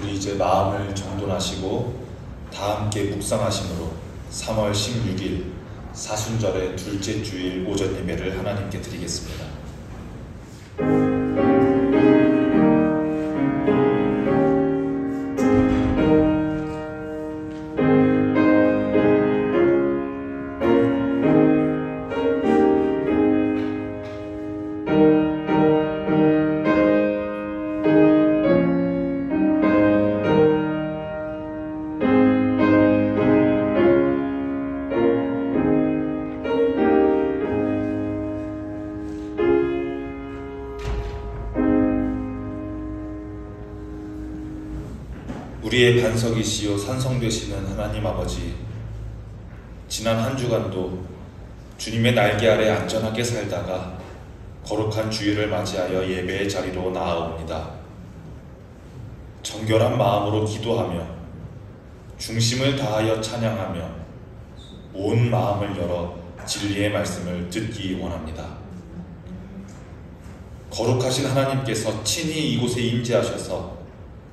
우리 이제 마음을 정돈하시고 다 함께 묵상하심으로 3월 16일 사순절의 둘째 주일 오전 예배를 하나님께 드리겠습니다. 우리의 반석이시요 산성 되시는 하나님 아버지, 지난 한 주간도 주님의 날개 아래 안전하게 살다가 거룩한 주일을 맞이하여 예배의 자리로 나아옵니다. 정결한 마음으로 기도하며 중심을 다하여 찬양하며 온 마음을 열어 진리의 말씀을 듣기 원합니다. 거룩하신 하나님께서 친히 이곳에 임재하셔서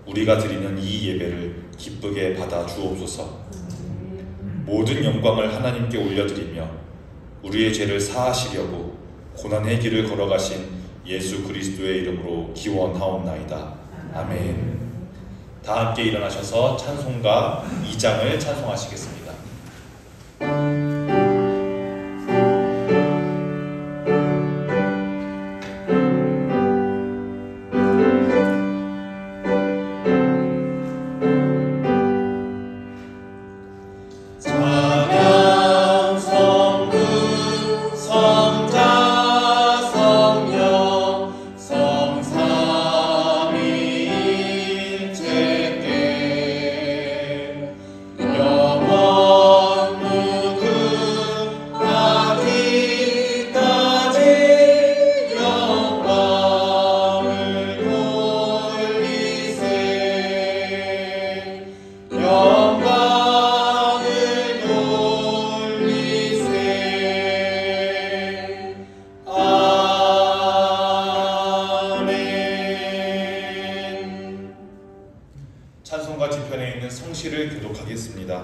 우리가 드리는 이 예배를 기쁘게 받아 주옵소서. 모든 영광을 하나님께 올려드리며 우리의 죄를 사하시려고 고난의 길을 걸어가신 예수 그리스도의 이름으로 기원하옵나이다. 아멘. 다 함께 일어나셔서 찬송가 2장을 찬송하시겠습니다. 찬송가 뒤편에 있는 성시를 교독하겠습니다.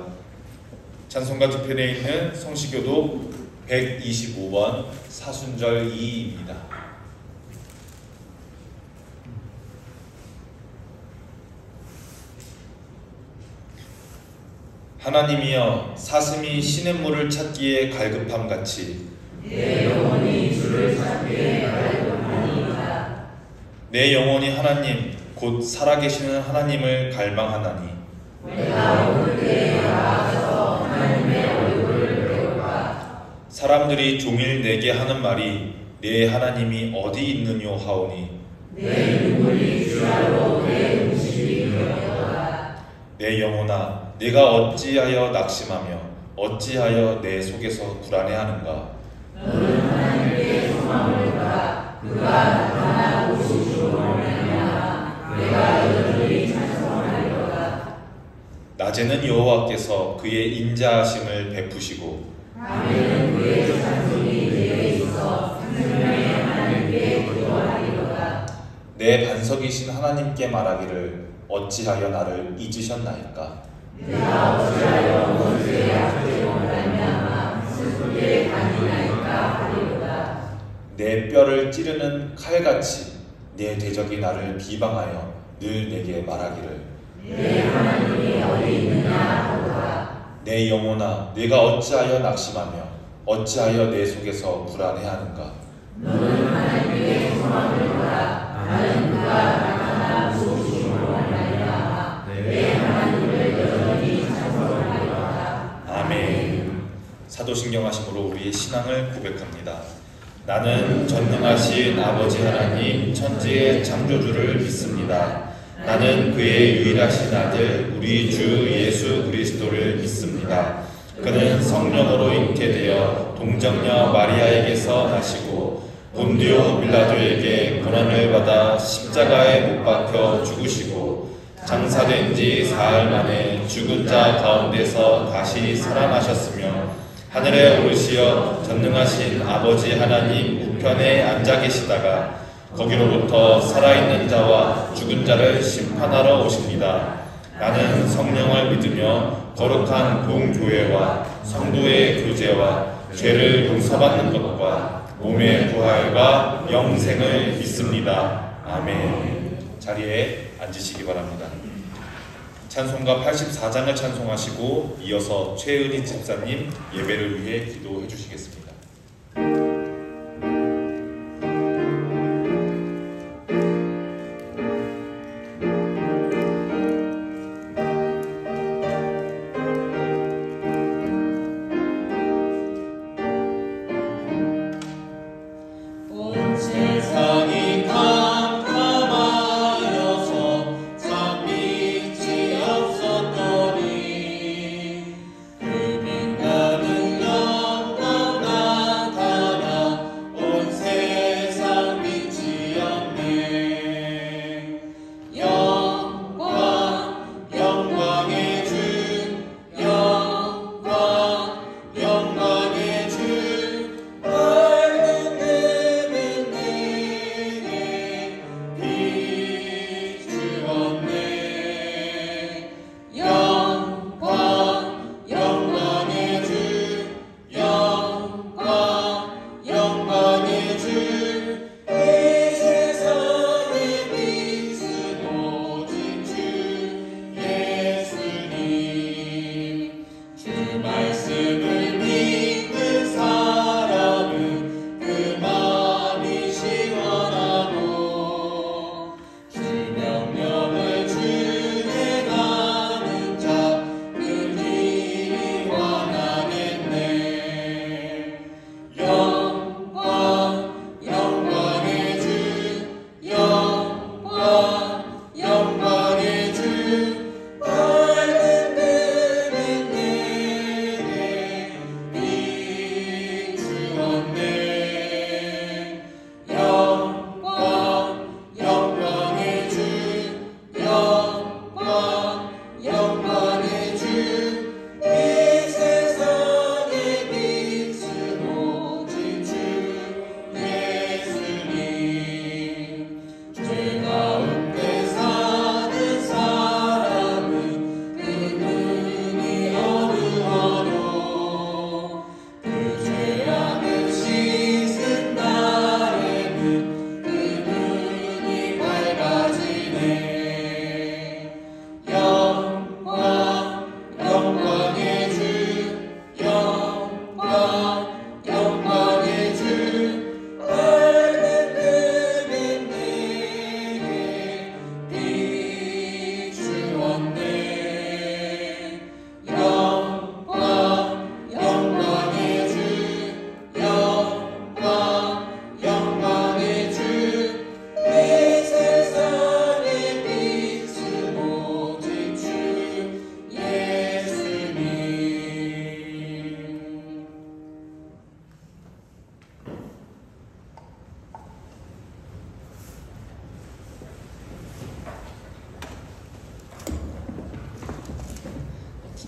찬송가 뒤편에 있는 성시교독 125번 사순절 2입니다. 하나님이여, 사슴이 시냇물을 찾기에 갈급함같이 내 영혼이 주를 찾기에 갈급하니이다. 내 영혼이 하나님 곧 살아계시는 하나님을 갈망하나니 내가 올 때에 나아가서 하나님의 얼굴을 배울까. 사람들이 종일 내게 하는 말이 내 하나님이 어디 있느뇨 하오니 내 눈물이 주야로 내 음식이 되었도다. 내 영혼아, 내가 어찌하여 낙심하며 어찌하여 내 속에서 불안해하는가. 너는 하나님께 소망을 두라. 그가 나타나 오시기로 말미암아 내가 여전히 찬송하리로다. 낮에는 여호와께서 그의 인자하심을 베푸시고 밤에는 그의 찬송이 내게 있어 생명의 하나님께 기도하리로다. 내 반석이신 하나님께 말하기를 어찌하여 나를 잊으셨나이까. 내가 어찌하여 원수의 악죄로 말미암아 슬프게 다니나이까 하리로다. 내 뼈를 찌르는 칼같이 내 대적이 나를 비방하여 늘 내게 말하기를 내 하나님이 어디 있느냐 하도다. 내 영혼아, 내가 어찌하여 낙심하며 어찌하여 내 속에서 불안해하는가. 너는 하나님께 소망을 두라. 나는 그가 나타나 오시기로 말미암아 내 하나님을 여전히 찬송하리로다. 아멘. 사도신경하심으로 우리의 신앙을 고백합니다. 나는 전능하신 아버지 하나님 천지의 창조주를 믿습니다. 나는 그의 유일하신 아들 우리 주 예수 그리스도를 믿습니다. 그는 성령으로 잉태되어 동정녀 마리아에게서 나시고 본디오 빌라도에게 고난을 받아 십자가에 못 박혀 죽으시고 장사된 지 사흘 만에 죽은 자 가운데서 다시 살아나셨으며 하늘에 오르시어 전능하신 아버지 하나님 우편에 앉아 계시다가 거기로부터 살아있는 자와 죽은 자를 심판하러 오십니다. 나는 성령을 믿으며 거룩한 공교회와 성도의 교제와 죄를 용서받는 것과 몸의 부활과 영생을 믿습니다. 아멘. 자리에 앉으시기 바랍니다. 찬송가 84장을 찬송하시고 이어서 최은희 집사님 예배를 위해 기도해 주시겠습니다.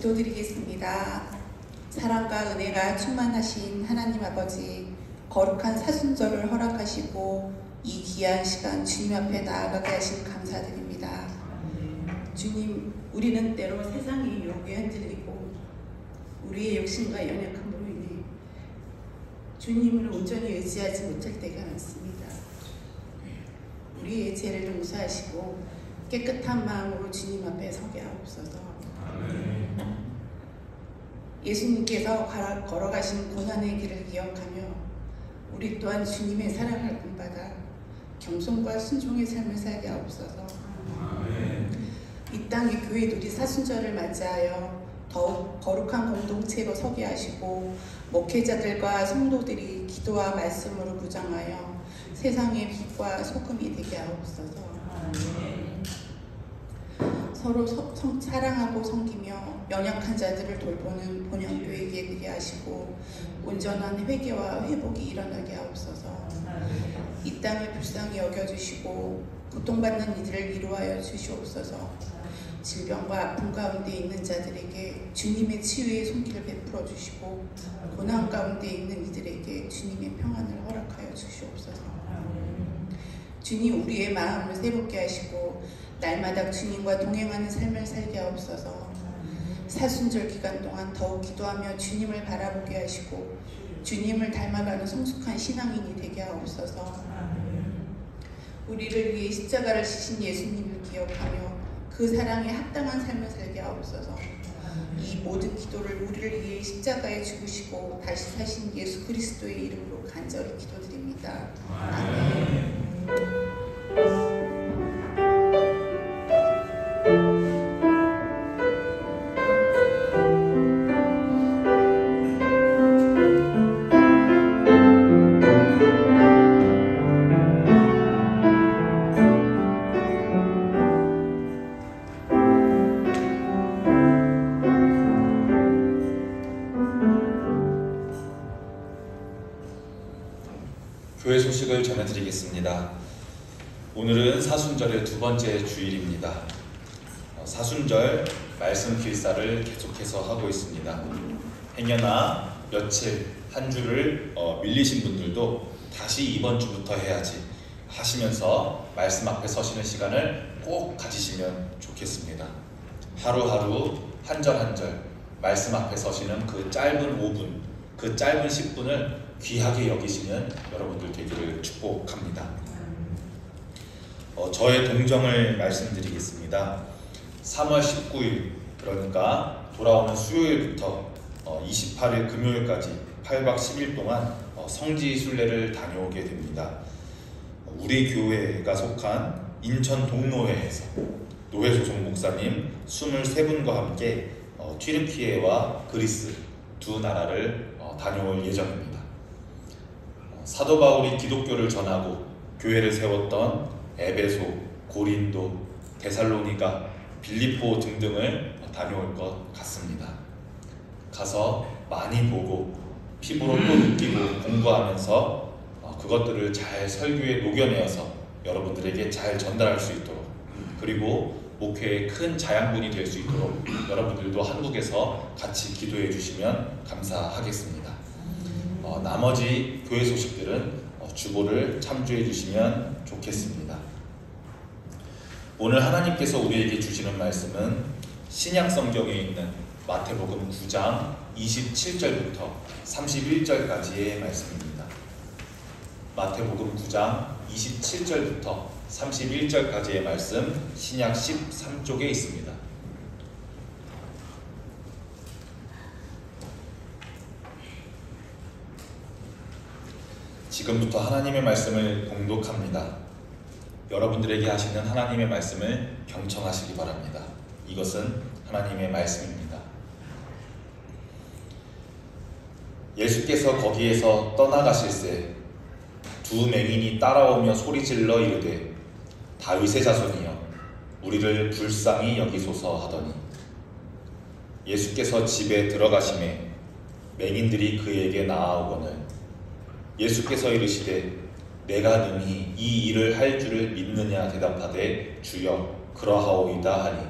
기도드리겠습니다. 사랑과 은혜가 충만하신 하나님 아버지, 거룩한 사순절을 허락하시고 이 귀한 시간 주님 앞에 나아가게 하신 감사드립니다. 주님, 우리는 때로 세상의 유혹에 흔들리고 우리의 욕심과 연약함으로 인해 주님을 온전히 의지하지 못할 때가 많습니다. 우리의 죄를 용서하시고 깨끗한 마음으로 주님 앞에 서게 하옵소서. 예수님께서 걸어가신 고난의 길을 기억하며 우리 또한 주님의 사랑을 본받아 겸손과 순종의 삶을 살게 하옵소서. 이 땅의 교회들이 사순절을 맞이하여 더욱 거룩한 공동체로 서게 하시고 목회자들과 성도들이 기도와 말씀으로 무장하여 세상의 빛과 소금이 되게 하옵소서. 서로 사랑하고 섬기며 연약한 자들을 돌보는 본향교회에 되게 하시고 온전한 회개와 회복이 일어나게 하옵소서. 이 땅을 불쌍히 여겨주시고 고통받는 이들을 위로하여 주시옵소서. 질병과 아픔 가운데 있는 자들에게 주님의 치유의 손길을 베풀어 주시고 고난 가운데 있는 이들에게 주님의 평안을 허락하여 주시옵소서. 주님 우리의 마음을 새롭게 하시고 날마다 주님과 동행하는 삶을 살게 하옵소서. 사순절 기간 동안 더욱 기도하며 주님을 바라보게 하시고 주님을 닮아가는 성숙한 신앙인이 되게 하옵소서. 우리를 위해 십자가를 지신 예수님을 기억하며 그 사랑에 합당한 삶을 살게 하옵소서. 이 모든 기도를 우리를 위해 십자가에 죽으시고 다시 사신 예수 그리스도의 이름으로 간절히 기도드립니다. 아멘. 교회 소식을 전해드리겠습니다. 오늘은 사순절의 두 번째 주일입니다. 사순절 말씀 길사를 계속해서 하고 있습니다. 행여나 며칠 한 주를 밀리신 분들도 다시 이번 주부터 해야지 하시면서 말씀 앞에 서시는 시간을 꼭 가지시면 좋겠습니다. 하루하루 한 절 한 절 말씀 앞에 서시는 그 짧은 5분, 그 짧은 10분을 귀하게 여기시는 여러분들 되기를 축복합니다. 저의 동정을 말씀드리겠습니다. 3월 19일, 그러니까 돌아오는 수요일부터 28일 금요일까지 8박 10일 동안 성지 순례를 다녀오게 됩니다. 우리 교회가 속한 인천 동노회에서 노회 소속 목사님 23분과 함께 튀르키예와 그리스 두 나라를 다녀올 예정입니다. 사도 바울이 기독교를 전하고 교회를 세웠던 에베소, 고린도, 데살로니가, 빌립보 등등을 다녀올 것 같습니다. 가서 많이 보고 피부로 또 느끼고 공부하면서 그것들을 잘 설교에 녹여내어서 여러분들에게 잘 전달할 수 있도록, 그리고 목회의 큰 자양분이 될 수 있도록 여러분들도 한국에서 같이 기도해 주시면 감사하겠습니다. 나머지 교회 소식들은 주보를 참조해 주시면 좋겠습니다. 오늘 하나님께서 우리에게 주시는 말씀은 신약 성경에 있는 마태복음 9장 27절부터 31절까지의 말씀입니다. 마태복음 9장 27절부터 31절까지의 말씀, 신약 13쪽에 있습니다. 지금부터 하나님의 말씀을 봉독합니다. 여러분들에게 하시는 하나님의 말씀을 경청하시기 바랍니다. 이것은 하나님의 말씀입니다. 예수께서 거기에서 떠나가실새 두 맹인이 따라오며 소리질러 이르되 다윗의 자손이여 우리를 불쌍히 여기소서 하더니 예수께서 집에 들어가심에 맹인들이 그에게 나아오거늘 예수께서 이르시되 내가 능히 이 일을 할 줄을 믿느냐 대답하되 주여 그러하오이다 하니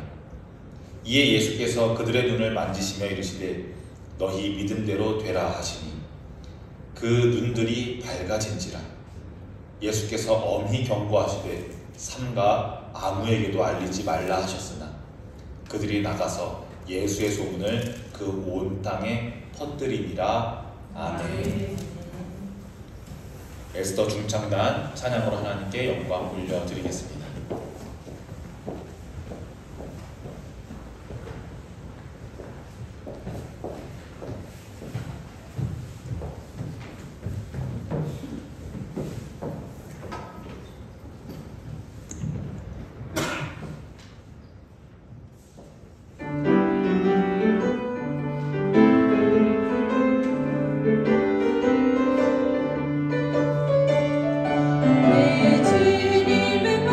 이에 예수께서 그들의 눈을 만지시며 이르시되 너희 믿음대로 되라 하시니 그 눈들이 밝아진지라. 예수께서 엄히 경고하시되 삼가 아무에게도 알리지 말라 하셨으나 그들이 나가서 예수의 소문을 그 온 땅에 퍼뜨리니라. 아멘. 에스더 중창단 찬양으로 하나님께 영광 올려드리겠습니다. 내 주님을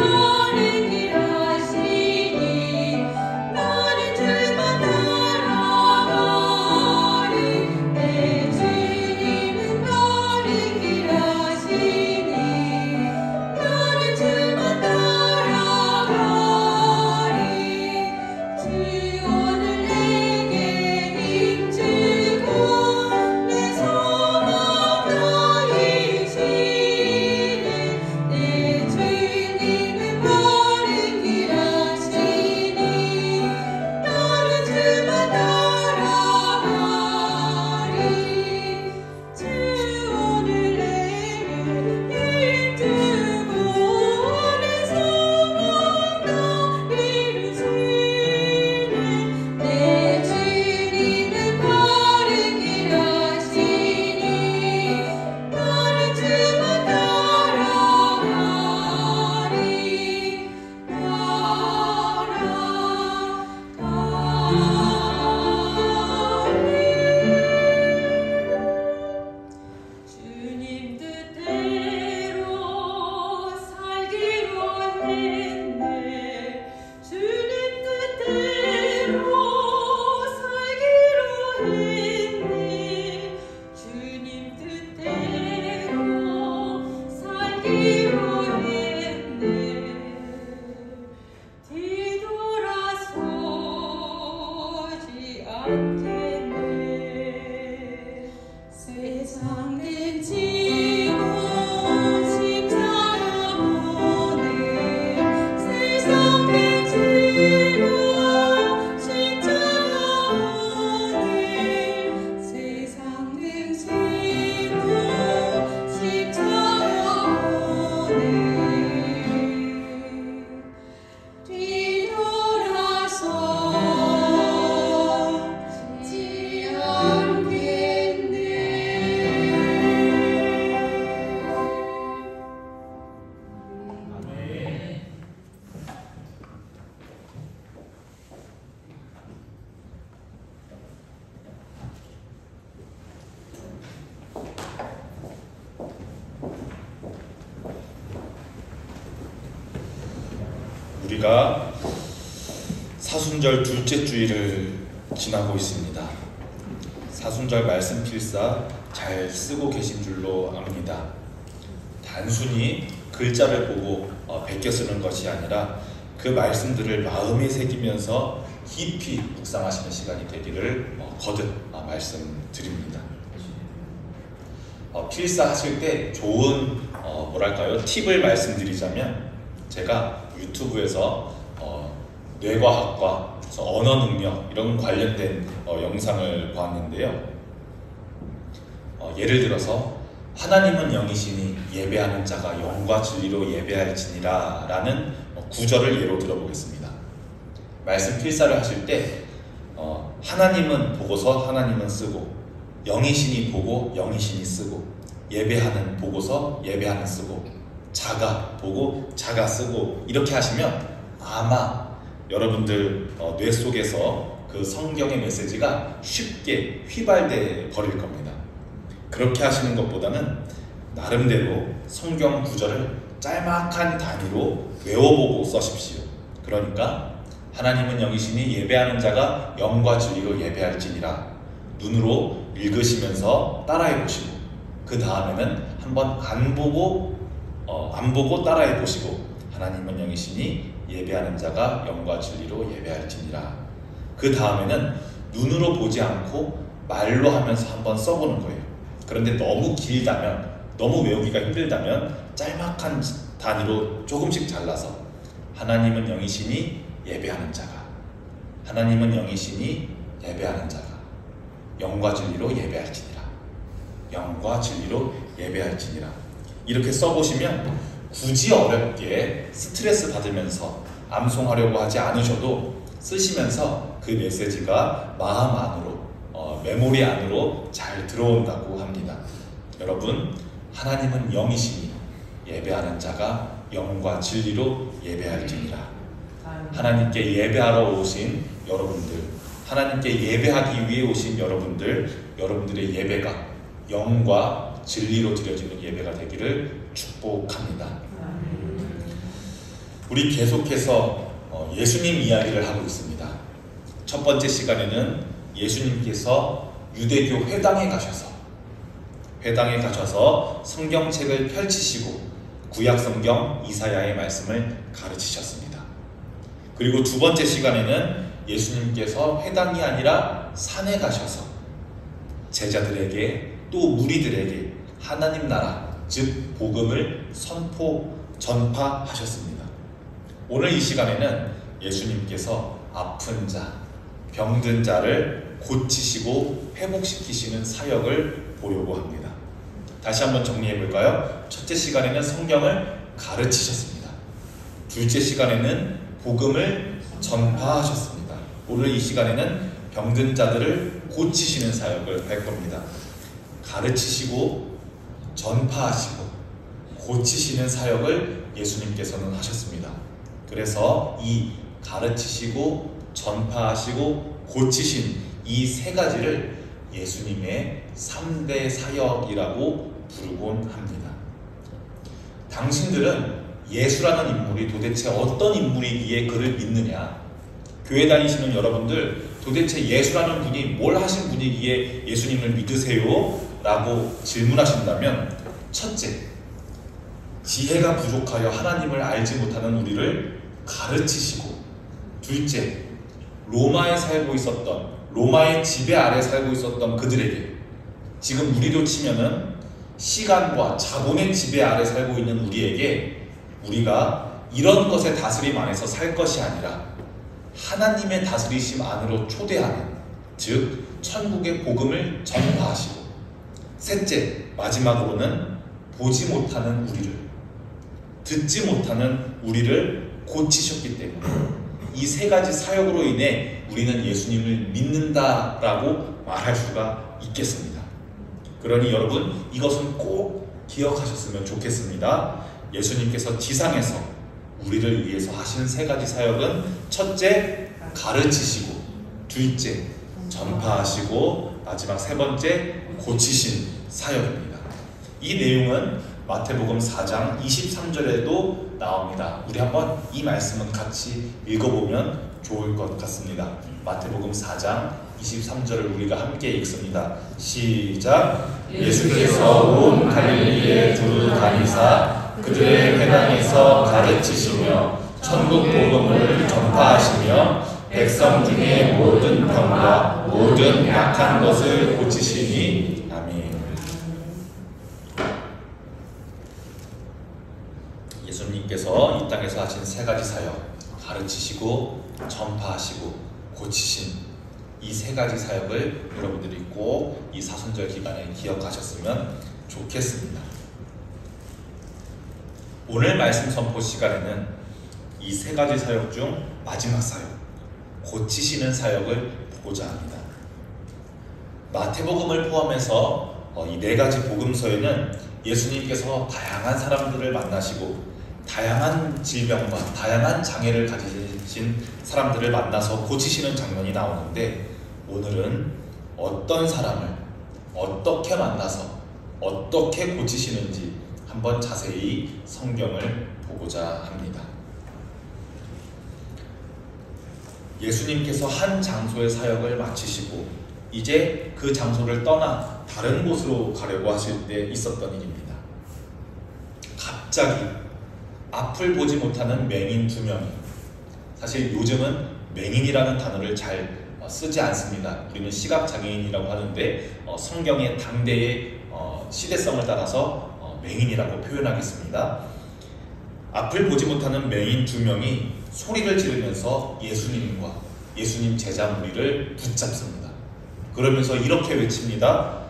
우리가 사순절 둘째 주일을 지나고 있습니다. 사순절 말씀 필사 잘 쓰고 계신 줄로 압니다. 단순히 글자를 보고 베껴 쓰는 것이 아니라 그 말씀들을 마음에 새기면서 깊이 묵상하시는 시간이 되기를 거듭 말씀드립니다. 필사하실 때 좋은 팁을 말씀드리자면, 제가 유튜브에서 뇌과학과 언어 능력 이런 관련된 영상을 보았는데요. 예를 들어서 하나님은 영이시니 예배하는 자가 영과 진리로 예배할지니라 라는 구절을 예로 들어보겠습니다. 말씀 필사를 하실 때 하나님은 보고서 하나님은 쓰고, 영이시니 보고 영이시니 쓰고, 예배하는 보고서 예배하는 쓰고, 자가 보고 자가 쓰고, 이렇게 하시면 아마 여러분들 뇌 속에서 그 성경의 메시지가 쉽게 휘발돼 버릴 겁니다. 그렇게 하시는 것보다는 나름대로 성경 구절을 짤막한 단위로 외워보고 써십시오. 그러니까 하나님은 영이시니 예배하는 자가 영과 진리로 예배할지니라 눈으로 읽으시면서 따라해 보시고, 그 다음에는 한번 안 보고 따라해 보시고, 하나님은 영이시니 예배하는 자가 영과 진리로 예배할지니라. 그 다음에는 눈으로 보지 않고 말로 하면서 한번 써보는 거예요. 그런데 너무 길다면, 너무 외우기가 힘들다면 짤막한 단위로 조금씩 잘라서 하나님은 영이시니 예배하는 자가, 하나님은 영이시니 예배하는 자가 영과 진리로 예배할지니라, 영과 진리로 예배할지니라, 이렇게 써보시면 굳이 어렵게 스트레스 받으면서 암송하려고 하지 않으셔도 쓰시면서 그 메시지가 마음 안으로, 메모리 안으로 잘 들어온다고 합니다. 여러분, 하나님은 영이시니 예배하는 자가 영과 진리로 예배할지니라. 하나님께 예배하러 오신 여러분들, 하나님께 예배하기 위해 오신 여러분들의 예배가 영과 진리로 드려지는 예배가 되기를 축복합니다. 우리 계속해서 예수님 이야기를 하고 있습니다. 첫 번째 시간에는 예수님께서 유대교 회당에 가셔서 성경책을 펼치시고 구약 성경 이사야의 말씀을 가르치셨습니다. 그리고 두 번째 시간에는 예수님께서 회당이 아니라 산에 가셔서 제자들에게 또 무리들에게 하나님 나라, 즉 복음을 전파하셨습니다. 오늘 이 시간에는 예수님께서 아픈 자, 병든 자를 고치시고 회복시키시는 사역을 보려고 합니다. 다시 한번 정리해 볼까요? 첫째 시간에는 성경을 가르치셨습니다. 둘째 시간에는 복음을 전파하셨습니다. 오늘 이 시간에는 병든 자들을 고치시는 사역을 할 겁니다. 가르치시고 전파하시고 고치시는 사역을 예수님께서는 하셨습니다. 그래서 이 가르치시고 전파하시고 고치신 이 세 가지를 예수님의 3대 사역이라고 부르곤 합니다. 당신들은 예수라는 인물이 도대체 어떤 인물이기에 그를 믿느냐? 교회 다니시는 여러분들, 도대체 예수라는 분이 뭘 하신 분이기에 예수님을 믿으세요? 라고 질문하신다면, 첫째, 지혜가 부족하여 하나님을 알지 못하는 우리를 가르치시고, 둘째, 로마의 지배 아래 살고 있었던 그들에게, 지금 우리로 치면은 시간과 자본의 지배 아래 살고 있는 우리에게, 우리가 이런 것의 다스림 안에서 살 것이 아니라 하나님의 다스리심 안으로 초대하는, 즉 천국의 복음을 전파하시고, 셋째, 마지막으로는 보지 못하는 우리를, 듣지 못하는 우리를 고치셨기 때문에 이 세 가지 사역으로 인해 우리는 예수님을 믿는다라고 말할 수가 있겠습니다. 그러니 여러분, 이것은 꼭 기억하셨으면 좋겠습니다. 예수님께서 지상에서 우리를 위해서 하신 세 가지 사역은, 첫째, 가르치시고, 둘째, 전파하시고, 마지막 세 번째, 고치신 사역입니다. 이 내용은 마태복음 4장 23절에도 나옵니다. 우리 한번 이 말씀은 같이 읽어보면 좋을 것 같습니다. 마태복음 4장 23절을 우리가 함께 읽습니다. 시작. 예수께서 온 갈릴리에 두루 다니사 그들의 회당에서 가르치시며 천국 복음을 전파하시며 백성 중에 모든 병과 모든 약한 것을 고치시니. 아멘. 예수님께서 이 땅에서 하신 세 가지 사역, 가르치시고 전파하시고 고치신 이 세 가지 사역을 여러분들이 꼭 이 사순절 기간에 기억하셨으면 좋겠습니다. 오늘 말씀 선포 시간에는 이 세 가지 사역 중 마지막 사역, 고치시는 사역을 보고자 합니다. 마태복음을 포함해서 이 네 가지 복음서에는 예수님께서 다양한 사람들을 만나시고 다양한 질병과 다양한 장애를 가지신 사람들을 만나서 고치시는 장면이 나오는데, 오늘은 어떤 사람을 어떻게 만나서 어떻게 고치시는지 한번 자세히 성경을 보고자 합니다. 예수님께서 한 장소의 사역을 마치시고 이제 그 장소를 떠나 다른 곳으로 가려고 하실 때 있었던 일입니다. 갑자기 앞을 보지 못하는 맹인 2명이, 사실 요즘은 맹인이라는 단어를 잘 쓰지 않습니다. 우리는 시각장애인이라고 하는데 성경의 당대의 시대성을 따라서 맹인이라고 표현하겠습니다. 앞을 보지 못하는 맹인 2명이 소리를 지르면서 예수님과 예수님 제자 무리를 붙잡습니다. 그러면서 이렇게 외칩니다.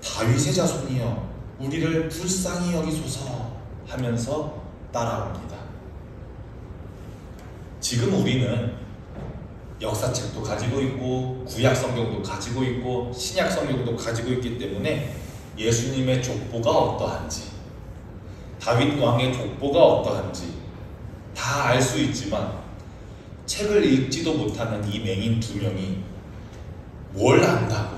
다윗의 자손이여 우리를 불쌍히 여기소서 하면서 따라옵니다. 지금 우리는 역사책도 가지고 있고 구약 성경도 가지고 있고 신약 성경도 가지고 있기 때문에 예수님의 족보가 어떠한지, 다윗 왕의 족보가 어떠한지 다 알 수 있지만 책을 읽지도 못하는 이 맹인 2명이 뭘 안다고,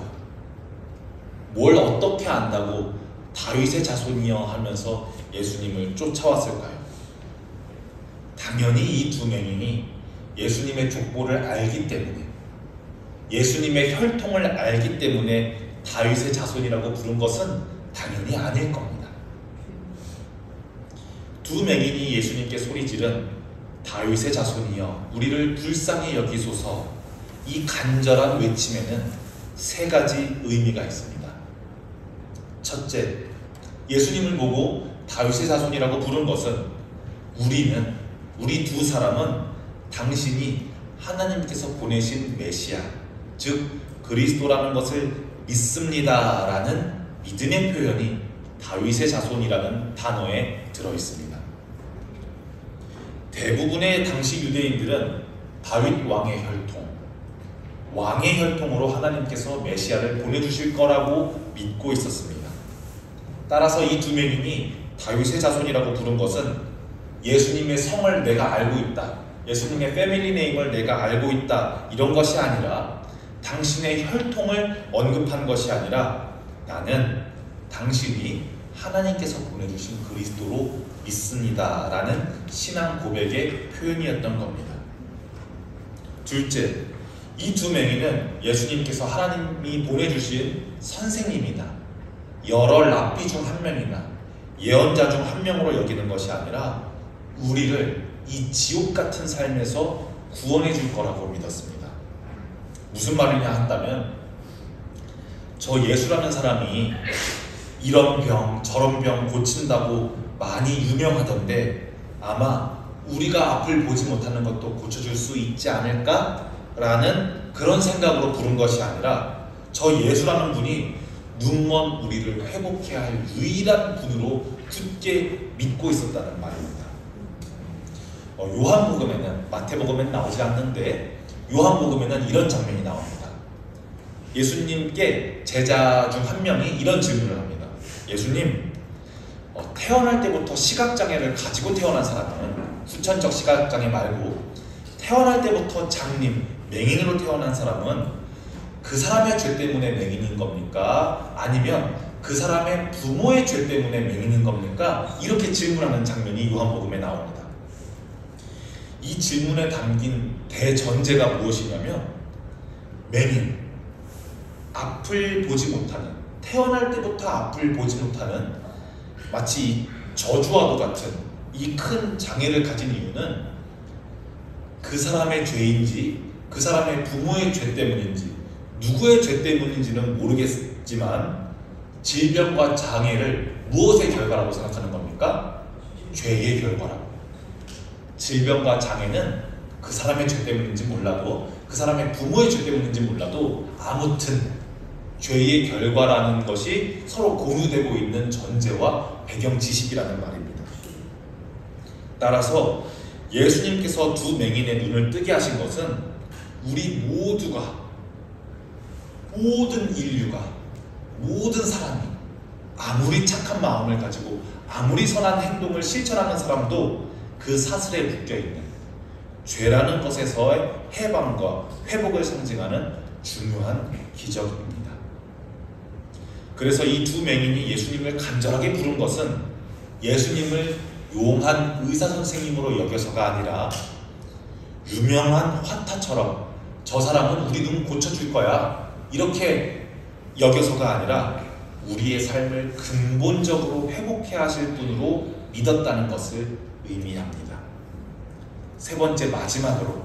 뭘 어떻게 안다고 다윗의 자손이여 하면서 예수님을 쫓아왔을까요? 당연히 이 2 맹인이 예수님의 족보를 알기 때문에, 예수님의 혈통을 알기 때문에 다윗의 자손이라고 부른 것은 당연히 아닐 겁니다. 2 맹인이 예수님께 소리지른 다윗의 자손이여 우리를 불쌍히 여기소서, 이 간절한 외침에는 3가지 의미가 있습니다. 첫째, 예수님을 보고 다윗의 자손이라고 부른 것은 우리 2 사람은 당신이 하나님께서 보내신 메시아, 즉 그리스도라는 것을 믿습니다 라는 믿음의 표현이 다윗의 자손이라는 단어에 들어있습니다. 대부분의 당시 유대인들은 다윗 왕의 혈통, 왕의 혈통으로 하나님께서 메시아를 보내주실 거라고 믿고 있었습니다. 따라서 이 2 맹인이 다윗의 자손이라고 부른 것은 예수님의 성을 내가 알고 있다, 예수님의 패밀리 네임을 내가 알고 있다, 이런 것이 아니라 당신의 혈통을 언급한 것이 아니라 나는 당신이 하나님께서 보내주신 그리스도로 믿습니다 라는 신앙 고백의 표현이었던 겁니다. 둘째, 이 2 맹인은 예수님께서 하나님이 보내주신 선생님이나 여러 랍비 중 1명이나 예언자 중 1명으로 여기는 것이 아니라 우리를 이 지옥 같은 삶에서 구원해 줄 거라고 믿었습니다. 무슨 말이냐 한다면, 저 예수라는 사람이 이런 병 저런 병 고친다고 많이 유명하던데 아마 우리가 앞을 보지 못하는 것도 고쳐줄 수 있지 않을까? 라는 그런 생각으로 부른 것이 아니라 저 예수라는 분이 눈먼 우리를 회복해야 할 유일한 분으로 굳게 믿고 있었다는 말입니다. 요한복음에는, 마태복음에는 나오지 않는데 요한복음에는 이런 장면이 나옵니다. 예수님께 제자 중 1명이 이런 질문을 합니다. 예수님, 태어날 때부터 시각장애를 가지고 태어난 사람은, 후천적 시각장애 말고 태어날 때부터 장님, 맹인으로 태어난 사람은 그 사람의 죄 때문에 맹인인 겁니까? 아니면 그 사람의 부모의 죄 때문에 맹인인 겁니까? 이렇게 질문하는 장면이 요한복음에 나옵니다. 이 질문에 담긴 대전제가 무엇이냐면 맹인, 앞을 보지 못하는, 태어날 때부터 앞을 보지 못하는 마치 저주와도 같은 이 큰 장애를 가진 이유는 그 사람의 죄인지 그 사람의 부모의 죄 때문인지 누구의 죄 때문인지는 모르겠지만 질병과 장애를 무엇의 결과라고 생각하는 겁니까? 죄의 결과라고. 질병과 장애는 그 사람의 죄 때문인지 몰라도 그 사람의 부모의 죄 때문인지 몰라도 아무튼 죄의 결과라는 것이 서로 공유되고 있는 전제와 배경 지식이라는 말입니다. 따라서 예수님께서 두 맹인의 눈을 뜨게 하신 것은 우리 모두가, 모든 인류가, 모든 사람이 아무리 착한 마음을 가지고 아무리 선한 행동을 실천하는 사람도 그 사슬에 묶여있는 죄라는 것에서의 해방과 회복을 상징하는 중요한 기적입니다. 그래서 이 두 맹인이 예수님을 간절하게 부른 것은 예수님을 용한 의사선생님으로 여겨서가 아니라 유명한 화타처럼 저 사람은 우리 눈 고쳐줄 거야 이렇게 여겨서가 아니라 우리의 삶을 근본적으로 회복해 하실 분으로 믿었다는 것을 의미합니다. 세 번째, 마지막으로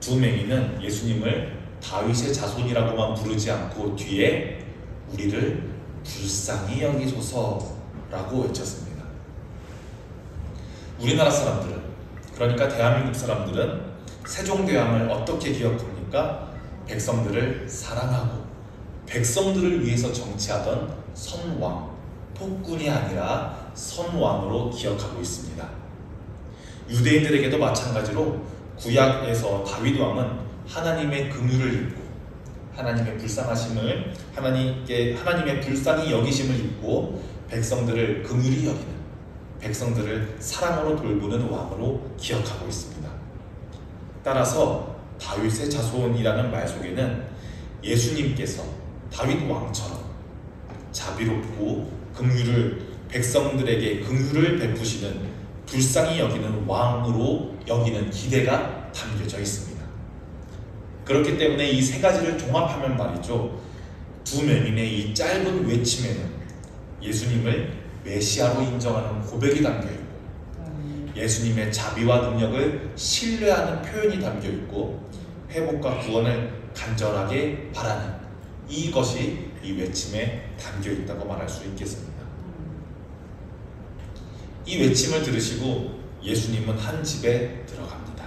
두 맹인은 예수님을 다윗의 자손이라고만 부르지 않고 뒤에 우리를 불쌍히 여기소서라고 외쳤습니다. 우리나라 사람들은, 그러니까 대한민국 사람들은 세종대왕을 어떻게 기억합니까? 백성들을 사랑하고 백성들을 위해서 정치하던 선왕, 폭군이 아니라 선왕으로 기억하고 있습니다. 유대인들에게도 마찬가지로 구약에서 다윗 왕은 하나님의 긍휼을 입고 하나님의 불쌍하심을 하나님의 불쌍히 여기심을 입고 백성들을 긍휼히 여기는, 백성들을 사랑으로 돌보는 왕으로 기억하고 있습니다. 따라서 다윗의 자손이라는 말 속에는 예수님께서 다윗 왕처럼 자비롭고 백성들에게 긍휼을 베푸시는, 불쌍히 여기는 왕으로 여기는 기대가 담겨져 있습니다. 그렇기 때문에 이 세 가지를 종합하면 말이죠, 두 맹인의 이 짧은 외침에는 예수님을 메시아로 인정하는 고백이 담겨있고 예수님의 자비와 능력을 신뢰하는 표현이 담겨있고 회복과 구원을 간절하게 바라는 이것이 이 외침에 담겨있다고 말할 수 있겠습니다. 이 외침을 들으시고 예수님은 한 집에 들어갑니다.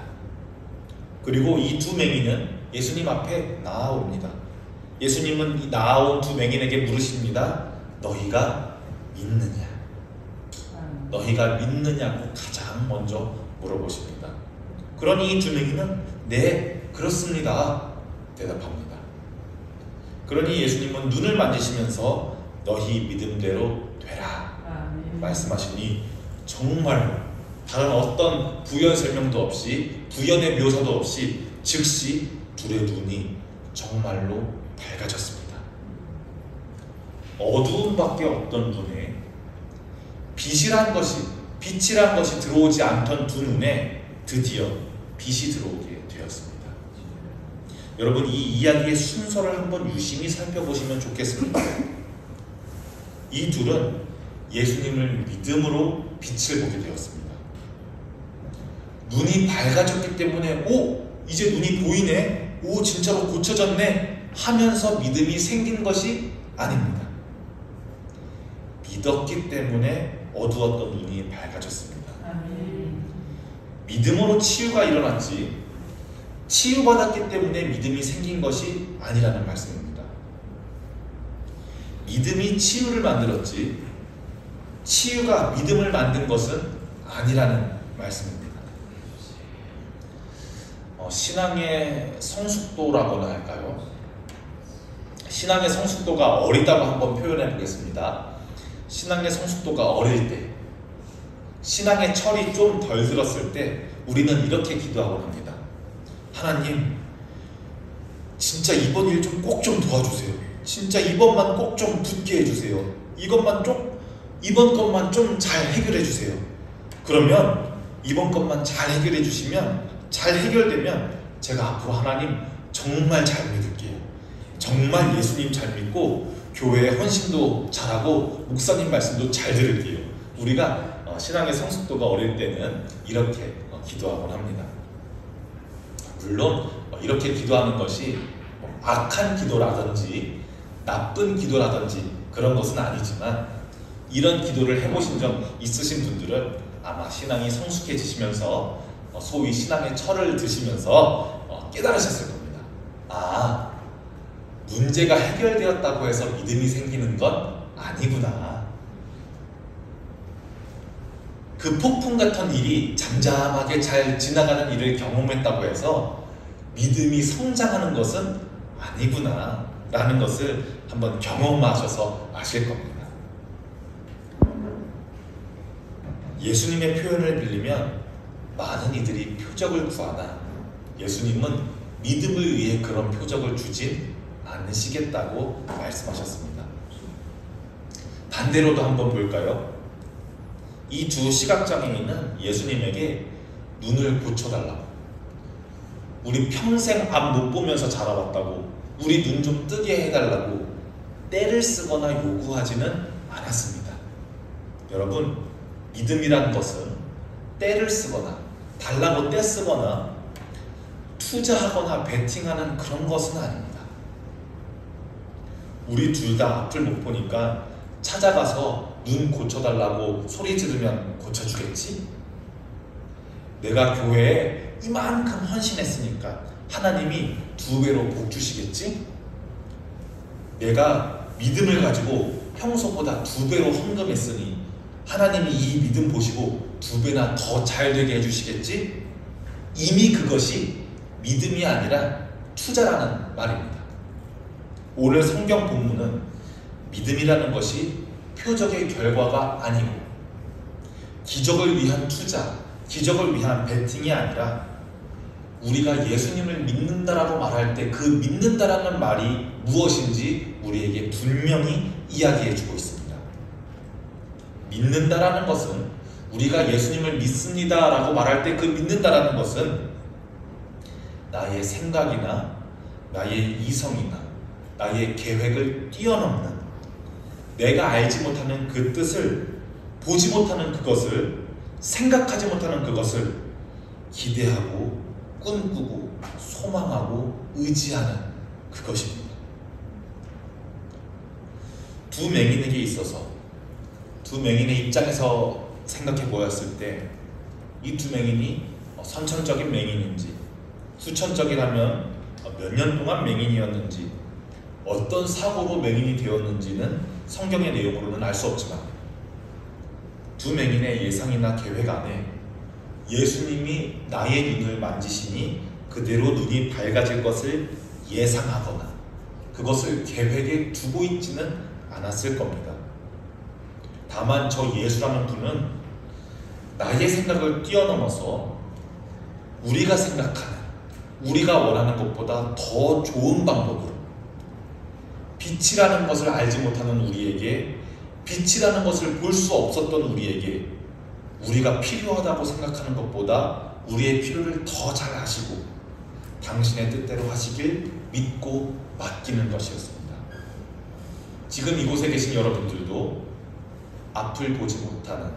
그리고 이 두 맹인은 예수님 앞에 나아옵니다. 예수님은 이 나아온 두 맹인에게 물으십니다. 너희가 믿느냐? 너희가 믿느냐고 가장 먼저 물어보십니다. 그러니 이 두 맹인은 네, 그렇습니다 대답합니다. 그러니 예수님은 눈을 만지시면서 너희 믿음대로 되라 말씀하시니 정말로 다른 어떤 부연 설명도 없이 부연의 묘사도 없이 즉시 둘의 눈이 정말로 밝아졌습니다. 어두움밖에 없던 눈에 빛이란 것이 들어오지 않던 두 눈에 드디어 빛이 들어오게 되었습니다. 여러분, 이 이야기의 순서를 한번 유심히 살펴보시면 좋겠습니다. 이 둘은 예수님을 믿음으로 빛을 보게 되었습니다. 눈이 밝아졌기 때문에 이제 눈이 보이네, 진짜로 고쳐졌네 하면서 믿음이 생긴 것이 아닙니다. 믿었기 때문에 어두웠던 눈이 밝아졌습니다. 믿음으로 치유가 일어났지 치유받았기 때문에 믿음이 생긴 것이 아니라는 말씀입니다. 믿음이 치유를 만들었지 치유가 믿음을 만든 것은 아니라는 말씀입니다. 신앙의 성숙도라고나 할까요? 신앙의 성숙도가 어리다고 한번 표현해 보겠습니다. 신앙의 성숙도가 어릴 때, 신앙의 철이 좀 덜 들었을 때 우리는 이렇게 기도하곤 합니다. 하나님, 진짜 이번 일 좀 꼭 좀 도와주세요. 진짜 이번만 꼭 좀 붙게 해주세요. 이번 것만 좀 잘 해결해 주세요. 그러면 이번 것만 잘 해결해 주시면, 잘 해결되면 제가 앞으로 하나님 정말 잘 믿을게요. 정말 예수님 잘 믿고 교회에 헌신도 잘하고 목사님 말씀도 잘 들을게요. 우리가 신앙의 성숙도가 어릴 때는 이렇게 기도하곤 합니다. 물론 이렇게 기도하는 것이 악한 기도라든지 나쁜 기도라든지 그런 것은 아니지만, 이런 기도를 해보신 적 있으신 분들은 아마 신앙이 성숙해지시면서 소위 신앙의 철을 드시면서 깨달으셨을 겁니다. 아, 문제가 해결되었다고 해서 믿음이 생기는 건 아니구나. 그 폭풍 같은 일이 잠잠하게 잘 지나가는 일을 경험했다고 해서 믿음이 성장하는 것은 아니구나 라는 것을 한번 경험하셔서 아실 겁니다. 예수님의 표현을 빌리면 많은 이들이 표적을 구하나 예수님은 믿음을 위해 그런 표적을 주진 않으시겠다고 말씀하셨습니다. 반대로도 한번 볼까요? 이 두 시각장애인은 예수님에게 눈을 고쳐달라고, 우리 평생 앞 못 보면서 자라왔다고, 우리 눈 좀 뜨게 해달라고 떼를 쓰거나 요구하지는 않았습니다. 여러분, 믿음이라는 것은 떼를 쓰거나 달라고 떼 쓰거나 투자하거나 베팅하는 그런 것은 아닙니다. 우리 둘 다 앞을 못 보니까 찾아가서 눈 고쳐달라고 소리 지르면 고쳐주겠지? 내가 교회에 이만큼 헌신했으니까 하나님이 2배로 복 주시겠지? 내가 믿음을 가지고 평소보다 2배로 헌금했으니 하나님이 이 믿음 보시고 2배나 더 잘 되게 해주시겠지? 이미 그것이 믿음이 아니라 투자라는 말입니다. 오늘 성경 본문은 믿음이라는 것이 표적의 결과가 아니고 기적을 위한 투자, 기적을 위한 베팅이 아니라 우리가 예수님을 믿는다라고 말할 때 그 믿는다라는 말이 무엇인지 우리에게 분명히 이야기해주고 있습니다. 믿는다라는 것은, 우리가 예수님을 믿습니다라고 말할 때 그 믿는다라는 것은 나의 생각이나 나의 이성이나 나의 계획을 뛰어넘는, 내가 알지 못하는 그 뜻을, 보지 못하는 그것을, 생각하지 못하는 그것을 기대하고 꿈꾸고 소망하고 의지하는 그것입니다. 두 맹인에게 있어서, 두 맹인의 입장에서 생각해 보았을 때 이 두 맹인이 선천적인 맹인인지, 후천적이라면 몇 년 동안 맹인이었는지, 어떤 사고로 맹인이 되었는지는 성경의 내용으로는 알 수 없지만 두 맹인의 예상이나 계획 안에 예수님이 나의 눈을 만지시니 그대로 눈이 밝아질 것을 예상하거나 그것을 계획에 두고 있지는 않았을 겁니다. 다만 저 예수라는 분은 나의 생각을 뛰어넘어서 우리가 생각하는, 우리가 원하는 것보다 더 좋은 방법으로 빛이라는 것을 알지 못하는 우리에게, 빛이라는 것을 볼 수 없었던 우리에게 우리가 필요하다고 생각하는 것보다 우리의 필요를 더 잘 아시고 당신의 뜻대로 하시길 믿고 맡기는 것이었습니다. 지금 이곳에 계신 여러분들도 앞을 보지 못하는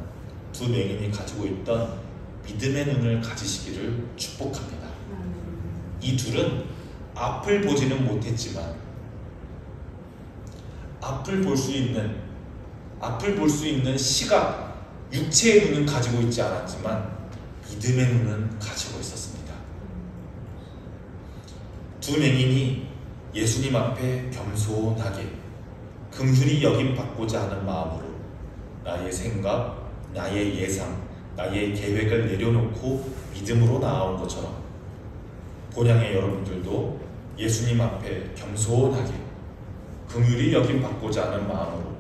두 맹인이 가지고 있던 믿음의 눈을 가지시기를 축복합니다. 이 둘은 앞을 보지는 못했지만 앞을 볼 수 있는 시각, 육체의 눈은 가지고 있지 않았지만 믿음의 눈은 가지고 있었습니다. 두 맹인이 예수님 앞에 겸손하게 긍휼히 여김받고자 하는 마음으로 나의 생각, 나의 예상, 나의 계획을 내려놓고 믿음으로 나아온 것처럼 본향의 여러분들도 예수님 앞에 겸손하게 긍휼히 여김받고자 하는 마음으로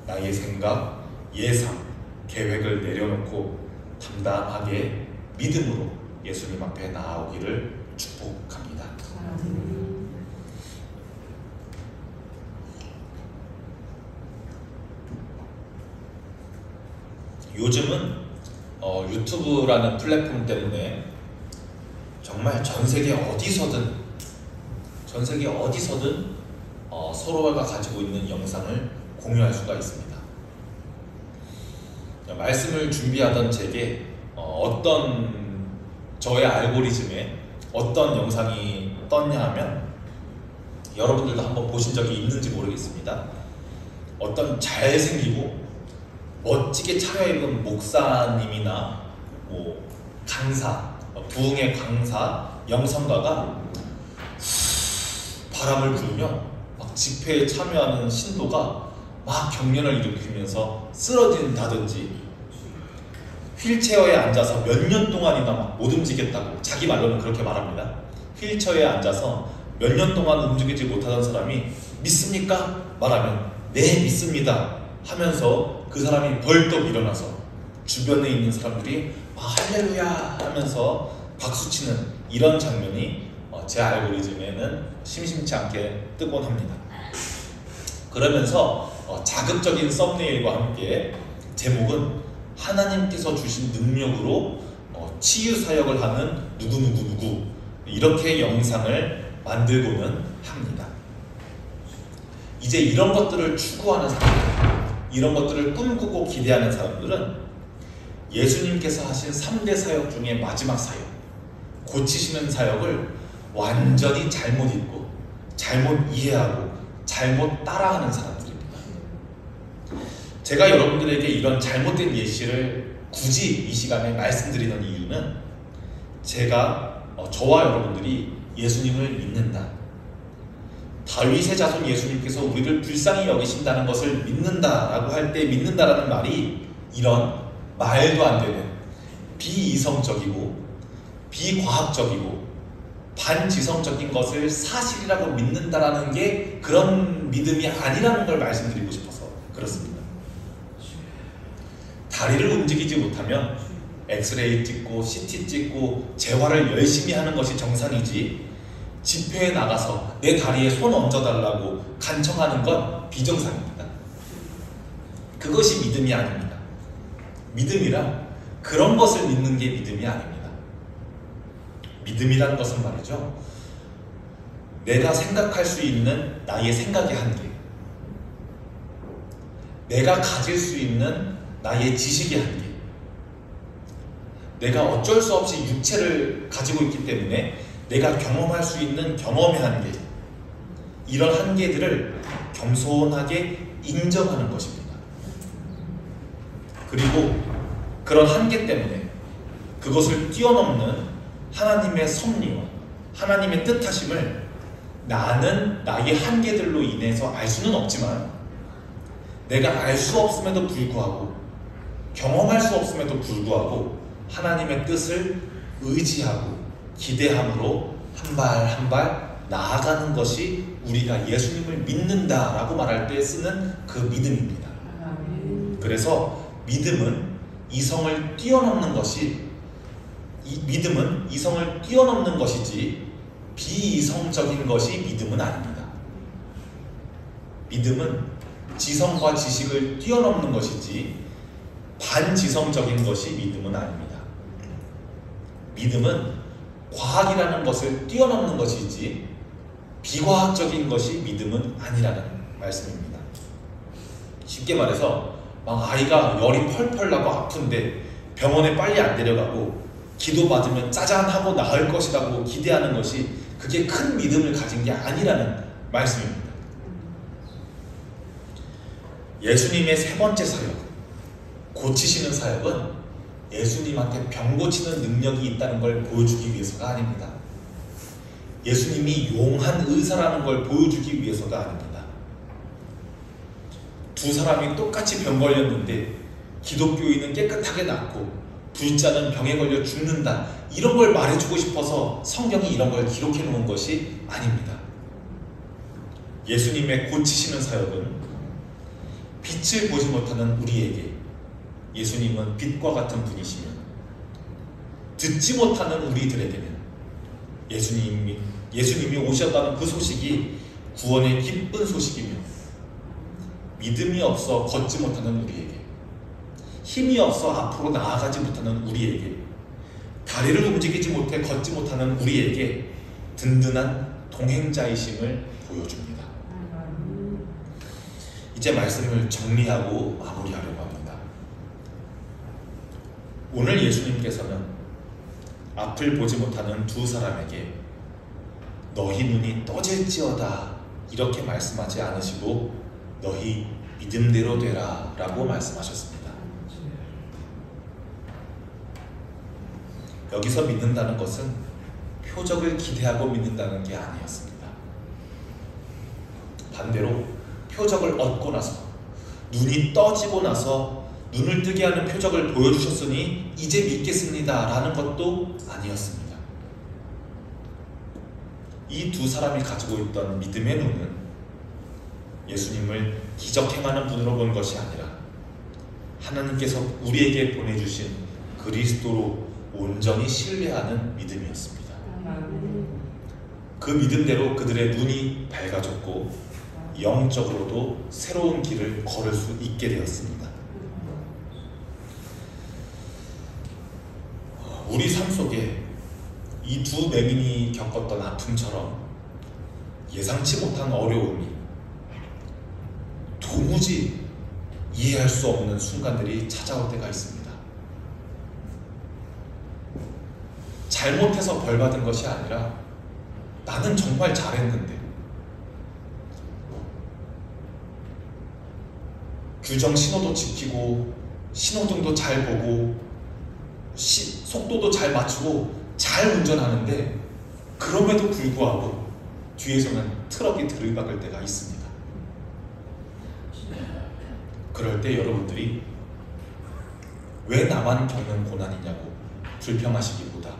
나의 생각, 예상, 계획을 내려놓고 담담하게 믿음으로 예수님 앞에 나아오기를 축복합니다. 요즘은 유튜브라는 플랫폼 때문에 정말 전 세계 어디서든 서로가 가지고 있는 영상을 공유할 수가 있습니다. 말씀을 준비하던 제게 저의 알고리즘에 어떤 영상이 떴냐 하면, 여러분들도 한번 보신 적이 있는지 모르겠습니다. 어떤 잘생기고 멋지게 차려입은 목사님이나 강사, 부흥의 강사, 영성가가 바람을 부으며 막 집회에 참여하는 신도가 막 경련을 일으키면서 쓰러진다든지, 휠체어에 앉아서 몇 년 동안이나 막 못 움직였다고 자기 말로는 그렇게 말합니다. 휠체어에 앉아서 몇 년 동안 움직이지 못하던 사람이 믿습니까? 말하면 네 믿습니다 하면서 그 사람이 벌떡 일어나서 주변에 있는 사람들이 할렐루야 하면서 박수치는 이런 장면이 제 알고리즘에는 심심치 않게 뜨곤 합니다. 그러면서 자극적인 썸네일과 함께 제목은 하나님께서 주신 능력으로 치유 사역을 하는 누구누구누구, 이렇게 영상을 만들고는 합니다. 이제 이런 것들을 추구하는 사람들, 이런 것들을 꿈꾸고 기대하는 사람들은 예수님께서 하신 3대 사역 중에 마지막 사역, 고치시는 사역을 완전히 잘못 읽고 잘못 이해하고 잘못 따라하는 사람들입니다. 제가 여러분들에게 이런 잘못된 예시를 굳이 이 시간에 말씀드리는 이유는, 저와 여러분들이 예수님을 믿는다, 다윗의 자손 예수님께서 우리를 불쌍히 여기신다는 것을 믿는다라고 할 때 믿는다라는 말이 이런 말도 안 되는 비이성적이고 비과학적이고 반지성적인 것을 사실이라고 믿는다라는 게 그런 믿음이 아니라는 걸 말씀드리고 싶어서 그렇습니다. 다리를 움직이지 못하면 엑스레이 찍고 CT 찍고 재활을 열심히 하는 것이 정상이지, 집회에 나가서 내 다리에 손 얹어달라고 간청하는 건 비정상입니다. 그것이 믿음이 아닙니다. 믿음이란 그런 것을 믿는 게 믿음이 아닙니다. 믿음이란 것은 말이죠, 내가 생각할 수 있는 나의 생각의 한계, 내가 가질 수 있는 나의 지식의 한계, 내가 어쩔 수 없이 육체를 가지고 있기 때문에 내가 경험할 수 있는 경험의 한계, 이런 한계들을 겸손하게 인정하는 것입니다. 그리고 그런 한계 때문에 그것을 뛰어넘는 하나님의 섭리와 하나님의 뜻하심을 나는 나의 한계들로 인해서 알 수는 없지만, 내가 알 수 없음에도 불구하고, 경험할 수 없음에도 불구하고 하나님의 뜻을 의지하고 기대함으로 한 발 한 발 나아가는 것이 우리가 예수님을 믿는다라고 말할 때 쓰는 그 믿음입니다. 그래서 믿음은 이성을 뛰어넘는 것이지 비이성적인 것이 믿음은 아닙니다. 믿음은 지성과 지식을 뛰어넘는 것이지 반지성적인 것이 믿음은 아닙니다. 믿음은 과학이라는 것을 뛰어넘는 것이지 비과학적인 것이 믿음은 아니라는 말씀입니다. 쉽게 말해서 아이가 열이 펄펄 나고 아픈데 병원에 빨리 안 데려가고 기도받으면 짜잔하고 나을 것이라고 기대하는 것이, 그게 큰 믿음을 가진 게 아니라는 말씀입니다. 예수님의 세 번째 사역, 고치시는 사역은 예수님한테 병 고치는 능력이 있다는 걸 보여주기 위해서가 아닙니다. 예수님이 용한 의사라는 걸 보여주기 위해서가 아닙니다. 두 사람이 똑같이 병 걸렸는데 기독교인은 깨끗하게 낫고 불자는 병에 걸려 죽는다, 이런 걸 말해주고 싶어서 성경이 이런 걸 기록해 놓은 것이 아닙니다. 예수님의 고치시는 사역은 빛을 보지 못하는 우리에게 예수님은 빛과 같은 분이시며, 듣지 못하는 우리들에게는 예수님이 오셨다는 그 소식이 구원의 기쁜 소식이며, 믿음이 없어 걷지 못하는 우리에게 힘이 없어 앞으로 나아가지 못하는 우리에게, 다리를 움직이지 못해 걷지 못하는 우리에게 든든한 동행자이심을 보여줍니다. 이제 말씀을 정리하고 마무리하려고 합니다. 오늘 예수님께서는 앞을 보지 못하는 두 사람에게 너희 눈이 떠질지어다 이렇게 말씀하지 않으시고 너희 믿음대로 되라 라고 말씀하셨습니다. 여기서 믿는다는 것은 표적을 기대하고 믿는다는 게 아니었습니다. 반대로 표적을 얻고 나서, 눈이 떠지고 나서 눈을 뜨게 하는 표적을 보여주셨으니 이제 믿겠습니다 라는 것도 아니었습니다. 이 두 사람이 가지고 있던 믿음의 눈은 예수님을 기적 행하는 분으로 본 것이 아니라 하나님께서 우리에게 보내주신 그리스도로 온전히 신뢰하는 믿음이었습니다. 그 믿음대로 그들의 눈이 밝아졌고 영적으로도 새로운 길을 걸을 수 있게 되었습니다. 우리 삶 속에 이 두 맹인이 겪었던 아픔처럼 예상치 못한 어려움이, 도무지 이해할 수 없는 순간들이 찾아올 때가 있습니다. 잘못해서 벌받은 것이 아니라 나는 정말 잘했는데, 규정 신호도 지키고 신호등도 잘 보고 속도도 잘 맞추고 잘 운전하는데 그럼에도 불구하고 뒤에서는 트럭이 들이박을 때가 있습니다. 그럴 때 여러분들이 왜 나만 겪는 고난이냐고 불평하시기보다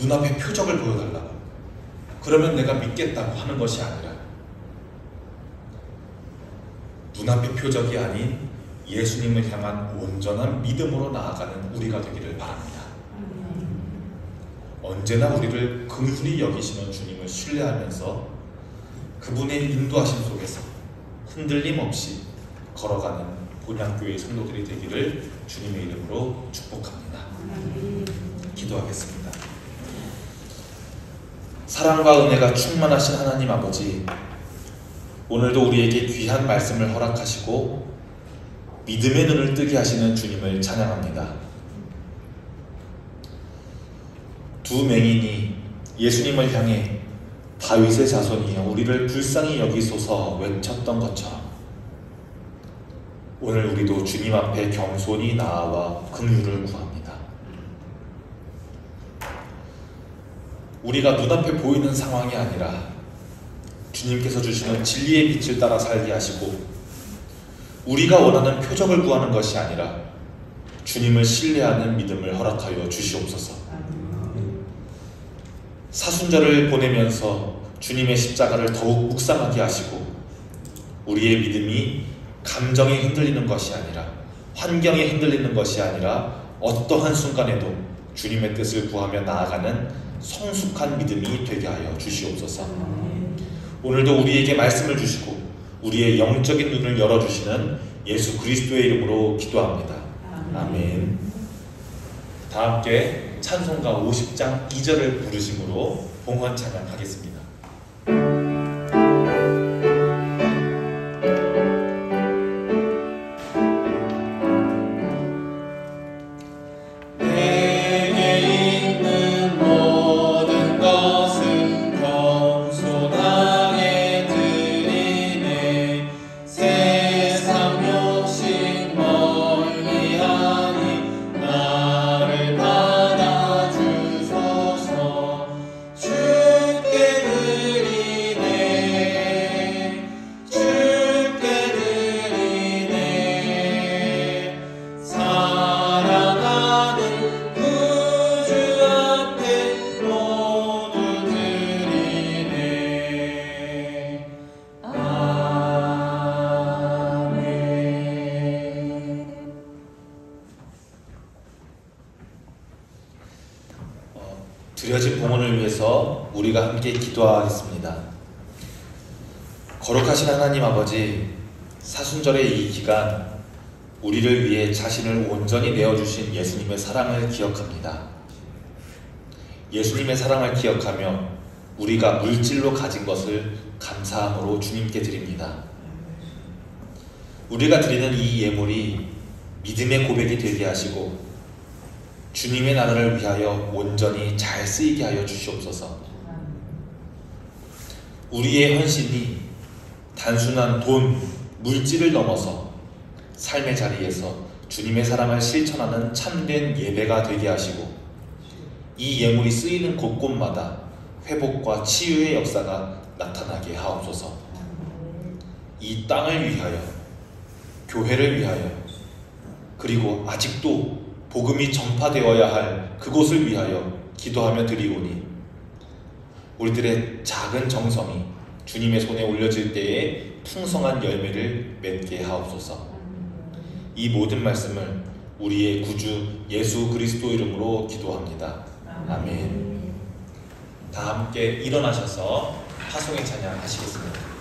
눈앞에 표적을 보여달라고, 그러면 내가 믿겠다고 하는 것이 아니라 눈앞의 표적이 아닌 예수님을 향한 온전한 믿음으로 나아가는 우리가 되기를 바랍니다. 언제나 우리를 긍휼히 여기시는 주님을 신뢰하면서 그분의 인도하심 속에서 흔들림 없이 걸어가는 본향교회 성도들이 되기를 주님의 이름으로 축복합니다. 기도하겠습니다. 사랑과 은혜가 충만하신 하나님 아버지, 오늘도 우리에게 귀한 말씀을 허락하시고 믿음의 눈을 뜨게 하시는 주님을 찬양합니다. 두 맹인이 예수님을 향해 다윗의 자손이여 우리를 불쌍히 여기소서 외쳤던 것처럼 오늘 우리도 주님 앞에 겸손히 나아와 긍휼을 구합니다. 우리가 눈앞에 보이는 상황이 아니라 주님께서 주시는 진리의 빛을 따라 살게 하시고, 우리가 원하는 표적을 구하는 것이 아니라 주님을 신뢰하는 믿음을 허락하여 주시옵소서. 사순절을 보내면서 주님의 십자가를 더욱 묵상하게 하시고, 우리의 믿음이 감정에 흔들리는 것이 아니라, 환경에 흔들리는 것이 아니라 어떠한 순간에도 주님의 뜻을 구하며 나아가는 성숙한 믿음이 되게 하여 주시옵소서. 오늘도 우리에게 말씀을 주시고 우리의 영적인 눈을 열어주시는 예수 그리스도의 이름으로 기도합니다. 아멘. 다 함께 찬송가 50장 2절을 부르심으로 봉헌 찬양하겠습니다. 드려진 봉헌을 위해서 우리가 함께 기도하겠습니다. 거룩하신 하나님 아버지, 사순절의 이 기간 우리를 위해 자신을 온전히 내어주신 예수님의 사랑을 기억합니다. 예수님의 사랑을 기억하며 우리가 물질로 가진 것을 감사함으로 주님께 드립니다. 우리가 드리는 이 예물이 믿음의 고백이 되게 하시고 주님의 나라를 위하여 온전히 잘 쓰이게 하여 주시옵소서. 우리의 헌신이 단순한 돈, 물질을 넘어서 삶의 자리에서 주님의 사랑을 실천하는 참된 예배가 되게 하시고 이 예물이 쓰이는 곳곳마다 회복과 치유의 역사가 나타나게 하옵소서. 이 땅을 위하여, 교회를 위하여, 그리고 아직도 복음이 전파되어야 할 그곳을 위하여 기도하며 드리오니 우리들의 작은 정성이 주님의 손에 올려질 때에 풍성한 열매를 맺게 하옵소서. 이 모든 말씀을 우리의 구주 예수 그리스도 이름으로 기도합니다. 아멘. 다 함께 일어나셔서 파송의 찬양 하시겠습니다.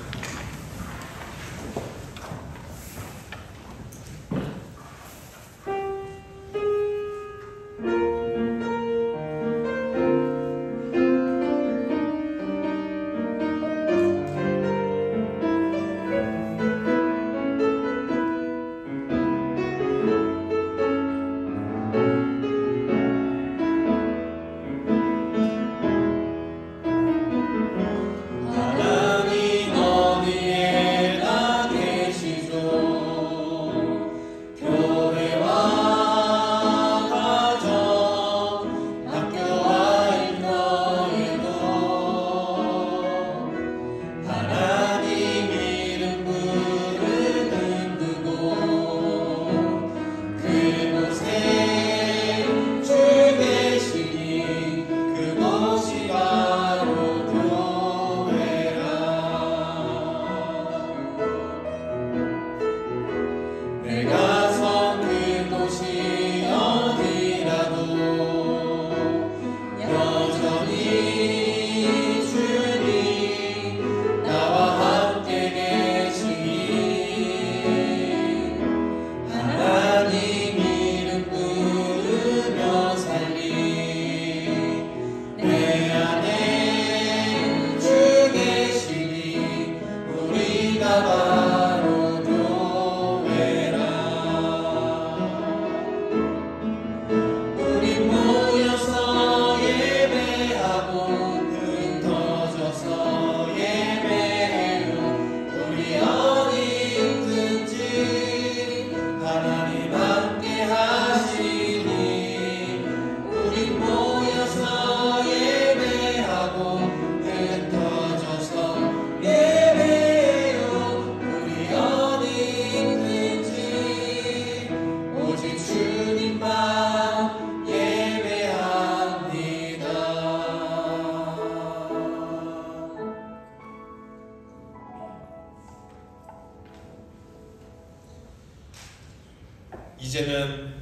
이제는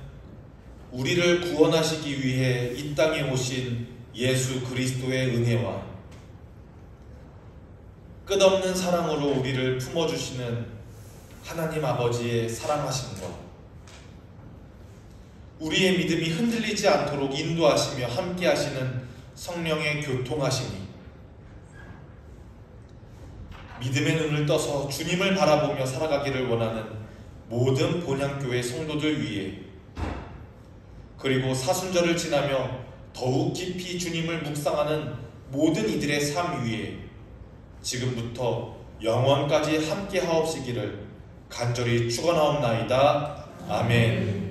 우리를 구원하시기 위해 이 땅에 오신 예수 그리스도의 은혜와 끝없는 사랑으로 우리를 품어주시는 하나님 아버지의 사랑하심과 우리의 믿음이 흔들리지 않도록 인도하시며 함께하시는 성령의 교통하심이 믿음의 눈을 떠서 주님을 바라보며 살아가기를 원하는 모든 본향교회 성도들 위해 그리고 사순절을 지나며 더욱 깊이 주님을 묵상하는 모든 이들의 삶 위에 지금부터 영원까지 함께 하옵시기를 간절히 축원하옵나이다. 아멘.